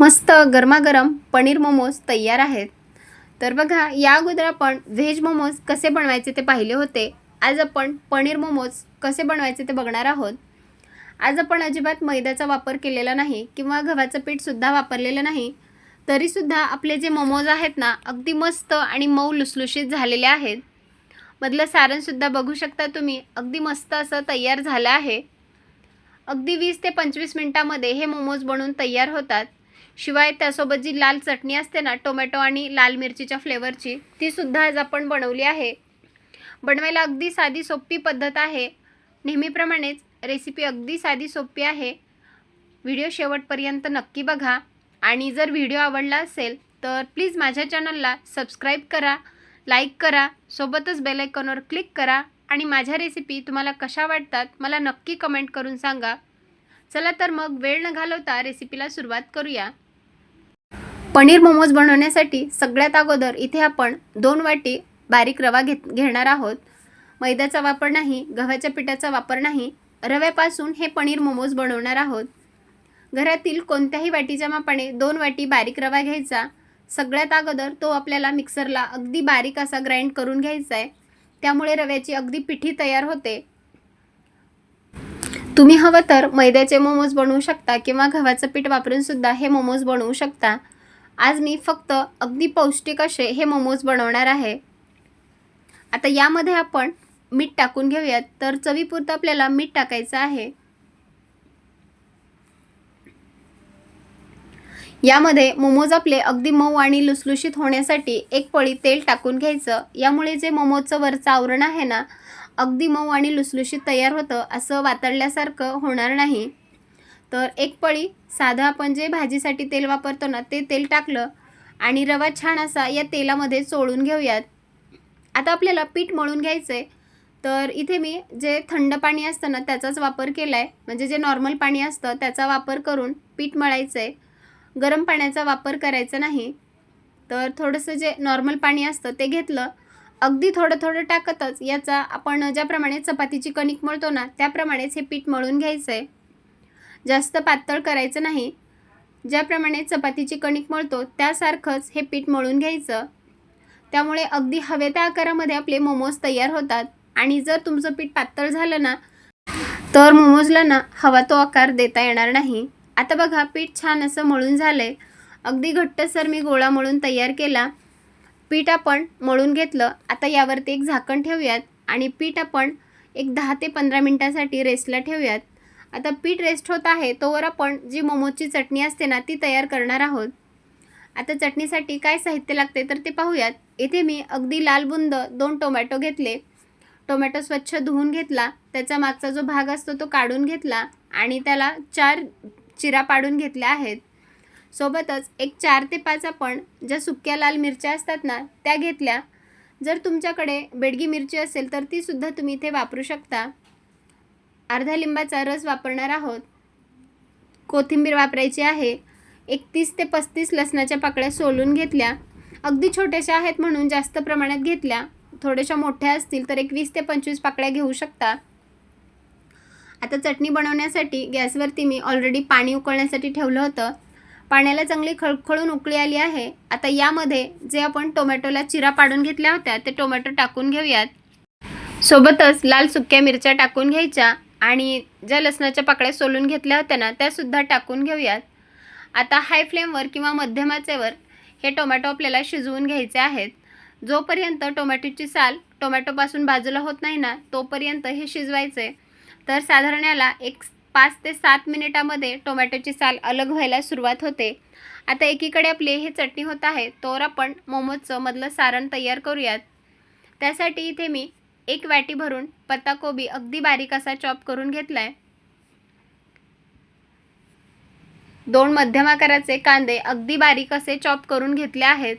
मस्त गरमागरम पनीर मोमोज तयार आहेत. तर बघा, या अगोदर आपण व्हेज मोमोज कसे बनवायचे ते पाहिले होते. आज आपण पनीर मोमोज कसे बनवायचे ते बघणार आहोत. आज आपण अजिबात मैद्याचा वापर केलेला नाही किंवा गव्हाचं पीठसुद्धा वापरलेलं नाही. तरीसुद्धा आपले जे मोमोज आहेत ना, अगदी मस्त आणि मऊ लुसलुशीत झालेले आहेत. मधलं सारणसुद्धा बघू शकता तुम्ही, अगदी मस्त असं तयार झालं आहे. अगदी 20 ते 25 मिनिटांमध्ये हे मोमोज बनवून तयार होतात. शिवाय त्यासोबत जी लाल चटणी असते ना, टोमॅटो आणि लाल मिरचीच्या फ्लेवरची, तीसुद्धा आज आपण बनवली आहे. बनवायला अगदी साधी सोपी पद्धत आहे. नेहमीप्रमाणेच रेसिपी अगदी साधी सोपी आहे. व्हिडिओ शेवटपर्यंत नक्की बघा आणि जर व्हिडिओ आवडला असेल तर प्लीज माझ्या चॅनलला सबस्क्राईब करा, लाईक करा, सोबतच बेल आयकॉनवर क्लिक करा आणि माझ्या रेसिपी तुम्हाला कशा वाटतात मला नक्की कमेंट करून सांगा. चला तर मग वेळ न घालवता रेसिपीला सुरुवात करूया. पनीर मोमोज बनवण्यासाठी सगळ्यात अगोदर इथे आपण 2 वाटी बारीक रवा घेणार आहोत. मैद्याचा वापर नाही, गव्हाच्या पिठाचा वापर नाही. रव्यापासून हे पनीर मोमोज बनवणार आहोत. घरातील कोणत्याही वाटीच्या मापाने 2 वाटी बारीक रवा घ्यायचा. सगळ्यात अगोदर तो आपल्याला मिक्सरला अगदी बारीक असा ग्राइंड करून घ्यायचा आहे. त्यामुळे रव्याची अगदी पिठी तयार होते. तुम्ही हवं तर मैद्याचे मोमोज बनवू शकता किंवा गव्हाचं पीठ वापरून सुद्धा हे मोमोज बनवू शकता. आज मी फक्त अगदी पौष्टिक असे हे मोमोज बनवणार आहे. आता यामध्ये आपण मीठ टाकून घेऊयात. तर चवीपुरतं आपल्याला मीठ टाकायचं आहे. यामध्ये मोमोज आपले अगदी मऊ आणि लुसलुशीत होण्यासाठी 1 पळी तेल टाकून घ्यायचं. यामुळे जे मोमोजचं वरचं आवरण आहे ना, अगदी मऊ आणि लुसलुशीत तयार होतं, असं वातडल्यासारखं होणार नाही. तर 1 पळी साधं आपण जे भाजीसाठी तेल वापरतो ना, ते तेल टाकलं आणि रवा छान असा या तेलामध्ये चोळून घेऊयात. आता आपल्याला पीठ मळून घ्यायचं आहे. तर इथे मी जे थंड पाणी असतं ना, त्याचाच वापर केला आहे. म्हणजे जे नॉर्मल पाणी असतं त्याचा वापर करून पीठ मळायचं आहे. गरम पाण्याचा वापर करायचा नाही. तर थोडंसं जे नॉर्मल पाणी असतं ते घेतलं. अगदी थोडं थोडं टाकतच याचा आपण ज्याप्रमाणे चपातीची कणिक मळतो ना, त्याप्रमाणेच हे पीठ मळून घ्यायचं आहे. जास्त पातळ करायचं नाही. ज्याप्रमाणे चपातीची कणिक मळतो त्यासारखंच हे पीठ मळून घ्यायचं. त्यामुळे अगदी हवे त्या आकारामध्ये आपले मोमोज तयार होतात. आणि जर तुमचं पीठ पातळ झालं ना, तर मोमोजला ना हवा तो आकार देता येणार नाही. आता बघा, पीठ छान असं मळून झालंय. अगदी घट्टसर मी गोळा मळून तयार केला. पीठ आपण मळून घेतलं. आता यावरती एक झाकण ठेवूयात आणि पीठ आपण एक 10 ते 15 मिनिटांसाठी रेस्टला ठेवूयात. आता पीठ रेस्ट होत आहे तोवर आपण जी मोमोजची चटणी असते ना, ती तयार करणार आहोत. आता चटणीसाठी काय साहित्य लागते तर ते पाहूयात. इथे मी अगदी लाल बुंद 2 टोमॅटो घेतले. टोमॅटो स्वच्छ धुवून घेतला. त्याचा मागचा जो भाग असतो तो काढून घेतला आणि त्याला 4 चिरा पाडून घेतल्या आहेत. सोबतच एक 4 ते 5 आपण ज्या सुक्या लाल मिरच्या असतात ना, त्या घेतल्या. जर तुमच्याकडे बेडगी मिरची असेल तर तीसुद्धा तुम्ही इथे वापरू शकता. अर्धा लिंबाचा रस वापरणार आहोत. कोथिंबीर वापरायची आहे. एक 30 ते 35 लसणाच्या पाकळ्या सोलून घेतल्या. अगदी छोट्याशा आहेत म्हणून जास्त प्रमाणात घेतल्या. थोड्याशा मोठ्या असतील तर एक 20 ते 25 पाकळ्या घेऊ शकता. आता चटणी बनवण्यासाठी गॅसवरती मी ऑलरेडी पाणी उकळण्यासाठी ठेवलं होतं. पाण्याला चांगली खळखळून उकळी आली आहे. आता यामध्ये जे आपण टोमॅटोला चिरा पाडून घेतल्या होत्या ते टोमॅटो टाकून घेऊयात. सोबतच लाल सुक्या मिरच्या टाकून घ्यायच्या आणि ज्या लसणाच्या पाकळ्या सोलून घेतल्या होत्या ना, त्यासुद्धा टाकून घेऊयात. आता हाय फ्लेमवर किंवा मध्यम आचेवर हे टोमॅटो आपल्याला शिजवून घ्यायचे आहेत. जोपर्यंत टोमॅटोची साल टोमॅटोपासून बाजूला होत नाही ना, तोपर्यंत हे शिजवायचे. तर साधारण याला एक 5 ते 7 मिनिटांमध्ये टोमॅटोची साल अलग व्हायला सुरुवात होते. आता एकीकडे आपली हे चटणी होत आहे तोवर आपण मोमोजचं मधलं सारण तयार करूयात. त्यासाठी इथे मी 1 वाटी भरून पत्ताकोबी अगदी बारीक असा चॉप करून घेतला आहे. 2 मध्यम आकाराचे कांदे अगदी बारीक असे चॉप करून घेतले आहेत.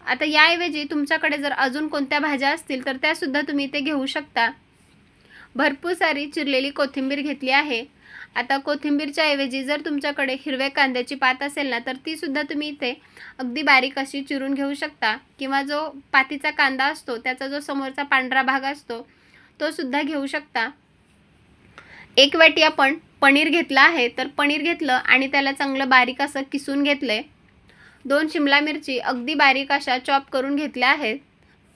आता याऐवजी तुमच्याकडे जर अजून कोणत्या भाज्या असतील तर त्यासुद्धा तुम्ही इथे घेऊ शकता. भरपूर सारी चिरलेली कोथिंबीर घेतली आहे. आता कोथिंबीरच्या ऐवजी जर तुमच्याकडे हिरव्या कांद्याची पात असेल ना, तर तीसुद्धा तुम्ही इथे अगदी बारीक अशी चिरून घेऊ शकता किंवा जो पातीचा कांदा असतो त्याचा जो समोरचा पांढरा भाग असतो तो सुद्धा घेऊ शकता. एक वाटी आपण पनीर घेतलं आहे, तर पनीर घेतलं आणि त्याला चांगलं बारीक असं किसून घेतलं आहे. 2 शिमला मिरची अगदी बारीक अशा चॉप करून घेतल्या आहेत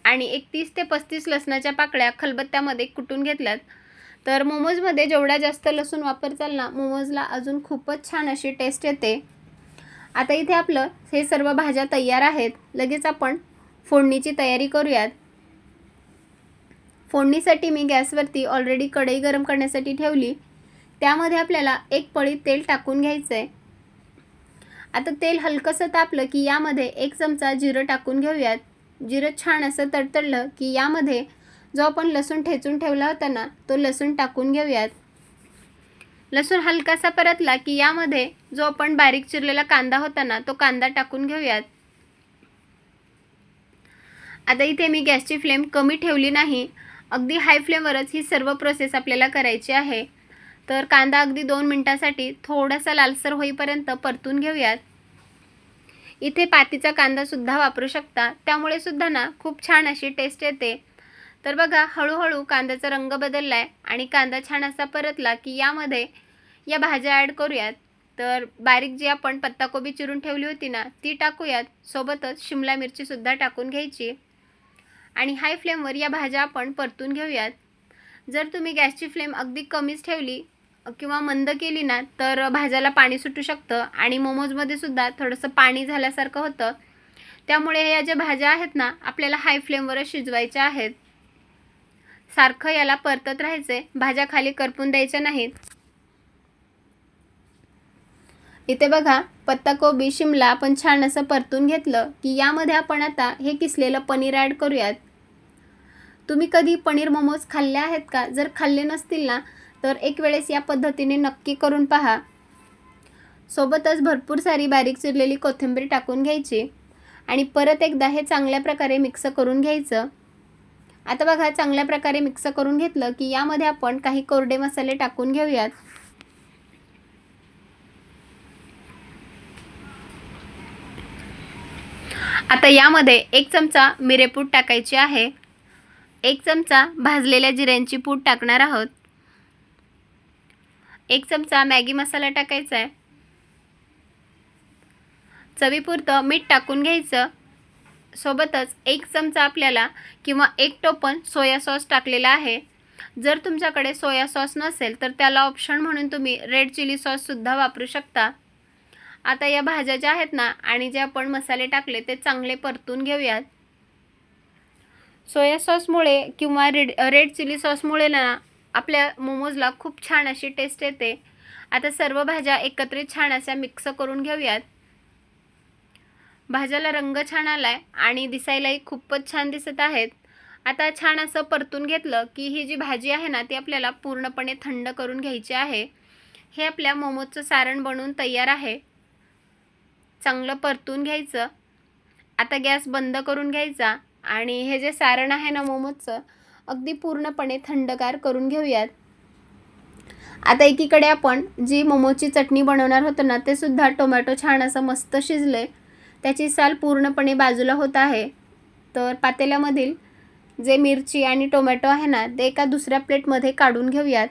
आणि एक 30 ते 35 लसणाच्या पाकळ्या खलबत्त्यामध्ये कुटून घेतल्यात. तर मोमोजमध्ये जेवढा जास्त लसूण वापरचाल ना, मोमोजला अजून खूपच छान अशी टेस्ट येते. आता इथे आपलं हे सर्व भाज्या तयार आहेत. लगेच आपण फोडणीची तयारी करूयात. फोडणीसाठी मी गॅसवरती ऑलरेडी कढई गरम करण्यासाठी ठेवली. त्यामध्ये आपल्याला एक पळी तेल टाकून घ्यायचं आहे. आता तेल हलकंसं तापलं की यामध्ये 1 चमचा जिरं टाकून घेऊयात. जिरं छान असं तडतडलं की यामध्ये जो आपण लसूण ठेचून ठेवला होता ना, तो लसूण टाकून घेऊयात. लसूण हलकासा परतला की यामध्ये जो आपण बारीक चिरलेला कांदा होता ना, तो कांदा टाकून घेऊयात. आता इथे मी गॅसची फ्लेम कमी ठेवली नाही, अगदी हाय फ्लेमवरच ही सर्व प्रोसेस आपल्याला करायची आहे. तर कांदा अगदी 2 मिनिटांसाठी थोडासा लालसर होईपर्यंत परतून घेऊयात. इथे पातीचा कांदासुद्धा वापरू शकता, त्यामुळे सुद्धा ना खूप छान अशी टेस्ट येते. तर बघा, हळूहळू कांद्याचा रंग बदलला आहे आणि कांदा छान असा परतला की यामध्ये या भाज्या ॲड करूयात. तर बारीक जी आपण पत्ताकोबी चिरून ठेवली होती ना, ती टाकूयात. सोबतच शिमला मिरचीसुद्धा टाकून घ्यायची आणि हाय फ्लेमवर या भाज्या आपण परतून घेऊयात. जर तुम्ही गॅसची फ्लेम अगदी कमीच ठेवली किंवा मंद केली ना, तर भाज्याला पाणी सुटू शकतं आणि मोमोजमध्ये सुद्धा थोडंसं पाणी झाल्यासारखं होतं. त्यामुळे या ज्या भाज्या आहेत ना, आपल्याला हाय फ्लेमवरच शिजवायच्या आहेत. सारखं याला परतत राहायचे, भाज्या खाली करपून द्यायच्या नाहीत. इथे बघा, पत्ताकोबी शिमला आपण छान असं परतून घेतलं की यामध्ये आपण आता हे किसलेलं पनीर ॲड करूयात. तुम्ही कधी पनीर मोमोज खाल्ले आहेत का? जर खाल्ले नसतील ना, तर एक वेळेस या पद्धतीने नक्की करून पहा. सोबतच भरपूर सारी बारीक चिरलेली कोथिंबीर टाकून घ्यायची आणि परत एकदा हे चांगल्या प्रकारे मिक्स करून घ्यायचं. आता बघा, चांगल्या प्रकारे मिक्स करून घेतलं की यामध्ये आपण काही कोरडे मसाले टाकून घेऊयात. आता यामध्ये 1 चमचा मिरेपूड टाकायची आहे. 1 चमचा भाजलेल्या जिऱ्यांची पूड टाकणार आहोत. 1 चमचा मॅगी मसाला टाकायचा आहे. चवीपुरतं मीठ टाकून घ्यायचं. सोबतच 1 चमचा आपल्याला किंवा 1 टोपण सोया सॉस टाकलेला आहे. जर तुमच्याकडे सोया सॉस नसेल तर त्याला ऑप्शन म्हणून तुम्ही रेड चिली सॉससुद्धा वापरू शकता. आता या भाज्या ज्या आहेत ना आणि जे आपण मसाले टाकले ते चांगले परतून घेऊयात. सोया सॉसमुळे किंवा रेड चिली सॉसमुळे ना आपल्या मोमोजला खूप छान अशी टेस्ट येते. आता सर्व भाज्या एकत्रित छान अशा मिक्स करून घेऊयात. भाज्याला रंग छान आला आहे आणि दिसायलाही खूपच छान दिसत आहेत. आता छान असं परतून घेतलं की ही जी भाजी आहे ना, ती आपल्याला पूर्णपणे थंड करून घ्यायची आहे. हे आपल्या मोमोजचं सारण बनवून तयार आहे. चांगलं परतून घ्यायचं. आता गॅस बंद करून घ्यायचा आणि हे जे सारण आहे ना मोमोजचं, अगदी पूर्णपणे थंडगार करून घेऊयात. आता एकीकडे आपण जी मोमोची चटणी बनवणार होतो ना, ते सुद्धा टोमॅटो छान असं मस्त शिजले. त्याची साल पूर्णपणे बाजूला होत आहे. तर पातेल्यामधील जे मिरची आणि टोमॅटो आहे ना, ते एका दुसऱ्या प्लेटमध्ये काढून घेऊयात.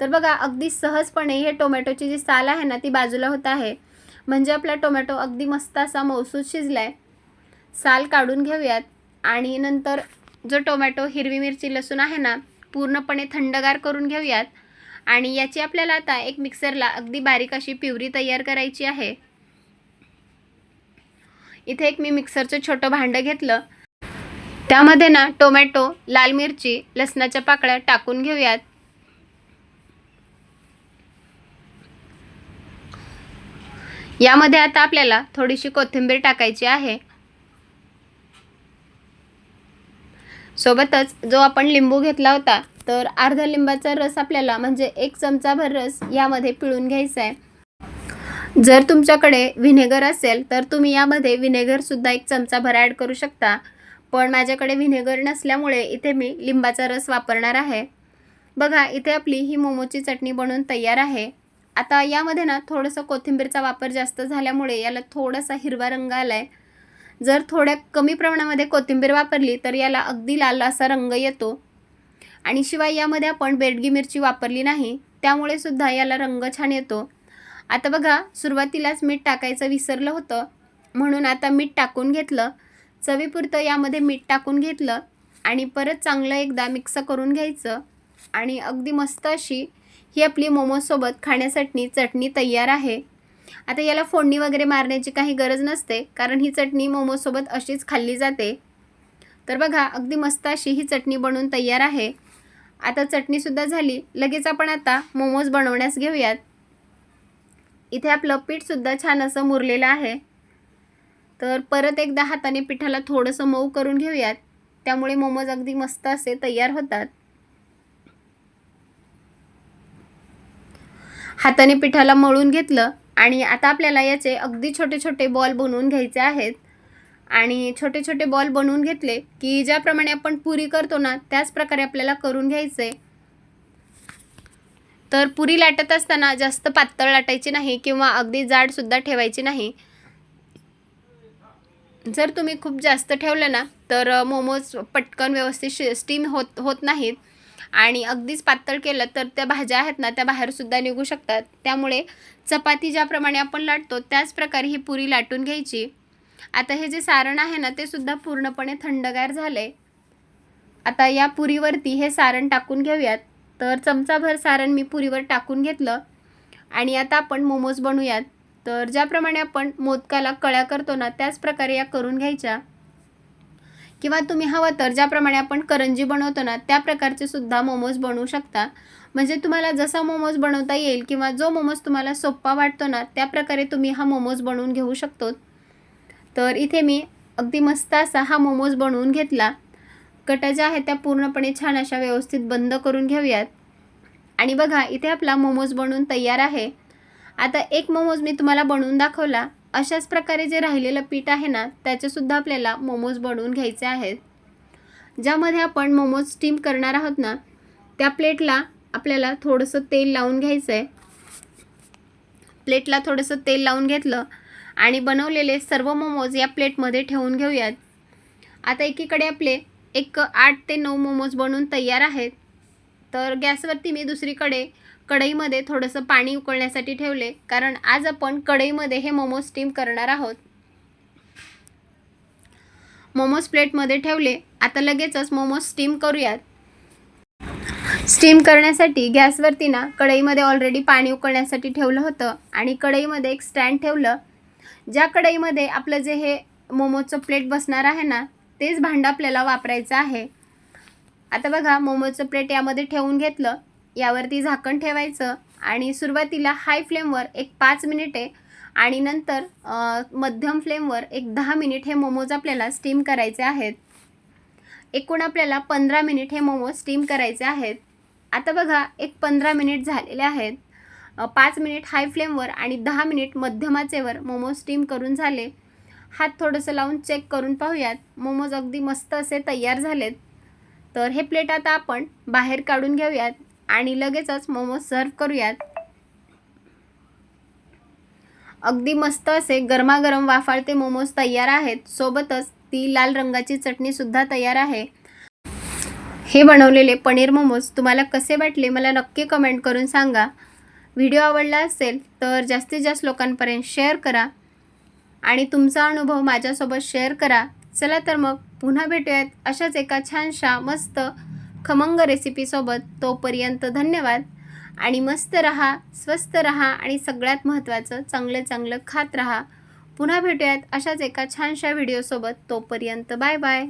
तर बघा, अगदी सहजपणे हे टोमॅटोची जी साल आहे ना, ती बाजूला होत आहे. म्हणजे आपला टोमॅटो अगदी मस्त असा मऊसूत शिजला आहे. साल काढून घेऊयात आणि नंतर जो टोमॅटो, हिरवी मिरची, लसूण आहे ना, पूर्णपणे थंडगार करून घेऊयात आणि याची आपल्याला आता एक मिक्सरला अगदी बारीक अशी प्युरी तयार करायची आहे. इथे एक मी मिक्सरचं छोटं भांडं घेतलं. त्यामध्ये ना टोमॅटो, लाल मिरची, लसणाच्या पाकळ्या टाकून घेऊयात. यामध्ये आता आपल्याला थोडीशी कोथिंबीर टाकायची आहे. सोबतच जो आपण लिंबू घेतला होता, तर अर्धा लिंबाचा रस आपल्याला म्हणजे 1 चमचाभर रस यामध्ये पिळून घ्यायचा आहे. जर तुमच्याकडे व्हिनेगर असेल तर तुम्ही यामध्ये व्हिनेगरसुद्धा 1 चमचाभर ॲड करू शकता. पण माझ्याकडे व्हिनेगर नसल्यामुळे इथे मी लिंबाचा रस वापरणार आहे. बघा, इथे आपली ही मोमोची चटणी बनवून तयार आहे. आता यामध्ये ना थोडंसं कोथिंबीरचा वापर जास्त झाल्यामुळे याला थोडासा हिरवा रंग आला आहे. जर थोड्या कमी प्रमाणामध्ये कोथिंबीर वापरली तर याला अगदी लाल असा रंग येतो. आणि शिवाय यामध्ये आपण बेडगी मिरची वापरली नाही, त्यामुळे सुद्धा याला रंग छान येतो. आता बघा, सुरुवातीलाच मीठ टाकायचं विसरलं होतं, म्हणून आता मीठ टाकून घेतलं. चवीपुरतं यामध्ये मीठ टाकून घेतलं आणि परत चांगलं एकदा मिक्स करून घ्यायचं. आणि अगदी मस्त अशी ही आपली मोमोजसोबत खाण्यासाठी चटणी तयार आहे. आता याला फोडणी वगैरे मारण्याची काही गरज नसते, कारण ही चटणी मोमोजसोबत अशीच खाल्ली जाते. तर बघा, अगदी मस्त अशी ही चटणी बनवून तयार आहे. आता चटणीसुद्धा झाली. लगेच आपण आता मोमोज बनवण्यास घेऊयात. इथे आपलं पीठसुद्धा छान असं मुरलेलं आहे. तर परत एकदा हाताने पिठाला थोडंसं मऊ करून घेऊयात, त्यामुळे मोमोज अगदी मस्त असे तयार होतात. हाताने पिठाला मळून घेतलं आणि आता आपल्याला याचे अगदी छोटे छोटे बॉल बनवून घ्यायचे आहेत. आणि छोटे छोटे बॉल बनवून घेतले की ज्याप्रमाणे आपण पुरी करतो ना, त्याच प्रकारे आपल्याला करून घ्यायचं आहे. तर पुरी लाटत असताना जास्त पातळ लाटायची नाही किंवा अगदी जाडसुद्धा ठेवायची नाही. जर तुम्ही खूप जास्त ठेवलं ना, तर मोमोज पटकन व्यवस्थित स्टीम होत नाहीत. आणि अगदीच पातळ केलं तर त्या भाज्या आहेत ना, त्या बाहेरसुद्धा निघू शकतात. त्यामुळे चपाती ज्याप्रमाणे आपण लाटतो त्याच प्रकारे ही पुरी लाटून घ्यायची. आता हे जे सारण आहे ना, ते सुद्धा पूर्णपणे थंडगार झाले. आता या पुरीवरती हे सारण टाकून घेऊयात. तर चमचाभर सारण मी पुरीवर टाकून घेतलं आणि आता आपण मोमोज बनवूयात. तर ज्याप्रमाणे आपण मोदकाला कळ्या करतो ना, त्याच प्रकारे या करून घ्यायच्या. किंवा तुम्ही हवं तर ज्याप्रमाणे आपण करंजी बनवतो ना, त्या प्रकारचे सुद्धा मोमोज बनवू शकता. म्हणजे तुम्हाला जसा मोमोज बनवता येईल किंवा जो मोमोज तुम्हाला सोपा वाटतो ना, त्या प्रकारे तुम्ही हा मोमोज बनवून घेऊ शकतो. तर इथे मी अगदी मस्त असा हा मोमोज बनवून घेतला. कटा ज्या आहेत त्या पूर्णपणे छान अशा व्यवस्थित बंद करून घेऊयात. आणि बघा, इथे आपला मोमोज बनवून तयार आहे. आता एक मोमोज मी तुम्हाला बनवून दाखवला. अशाच प्रकारे जे राहिलेलं पीठ आहे ना, त्याचेसुद्धा आपल्याला मोमोज बनवून घ्यायचे आहेत. ज्यामध्ये आपण मोमोज स्टीम करणार आहोत ना, त्या प्लेटला आपल्याला थोडंसं तेल लावून घ्यायचं आहे. प्लेटला थोडंसं तेल लावून घेतलं आणि बनवलेले सर्व मोमोज या प्लेटमध्ये ठेवून घेऊयात. आता एकीकडे आपले 8 ते 9 मोमोज बनवून तयार आहेत. तर गॅसवरती मी दुसरीकडे कढईमध्ये थोडंसं पाणी उकळण्यासाठी ठेवले, कारण आज आपण कढईमध्ये हे मोमोज स्टीम करणार आहोत. मोमोज प्लेटमध्ये ठेवले. आता लगेचच मोमोज स्टीम करूयात. स्टीम करण्यासाठी गॅसवरती ना, कढईमध्ये ऑलरेडी पाणी उकळण्यासाठी ठेवलं होतं आणि कढईमध्ये एक स्टँड ठेवलं. ज्या कढईमध्ये आपलं जे हे मोमोजचं प्लेट बसणार आहे ना, तेच भांडं आपल्याला वापरायचं आहे. आता बघा, मोमोजचं प्लेट यामध्ये ठेवून घेतलं. यावरती झाकण ठेवायचं आणि सुरुवातीला हाय फ्लेमवर एक 5 मिनिटे आणि नंतर मध्यम फ्लेमवर एक 10 मिनिट हे मोमोज आपल्याला स्टीम करायचे आहेत. एकूण आपल्याला 15 मिनिट हे मोमोज स्टीम करायचे आहेत. आता बघा, एक 15 मिनिट झालेले आहेत. 5 मिनिट हाय फ्लेमवर आणि 10 मिनिट मध्यम आचेवर मोमोज स्टीम करून झाले. हात थोडंसं लावून चेक करून पाहूयात. मोमोज अगदी मस्त असे तयार झालेत. तर हे प्लेट आता आपण बाहेर काढून घेऊयात आणि लगेचच मोमोज सर्व करूयात. अगदी मस्त असे गरमागरम वाफाळते मोमोज तयार आहेत. सोबतच ती लाल रंगाची चटणीसुद्धा तयार आहे. हे बनवलेले पनीर मोमोज तुम्हाला कसे वाटले मला नक्की कमेंट करून सांगा. व्हिडिओ आवडला असेल तर जास्तीत जास्त लोकांपर्यंत शेअर करा आणि तुमचा अनुभव माझ्यासोबत शेअर करा. चला तर मग पुन्हा भेटूयात अशाच एका छानशा मस्त खमंग रेसिपीसोबत. तोपर्यंत धन्यवाद आणि मस्त रहा, स्वस्त रहा आणि सगळ्यात महत्त्वाचं चांगलं चांगलं खात रहा. पुन्हा भेटूयात अशाच एका छानशा व्हिडिओसोबत. तोपर्यंत बाय बाय.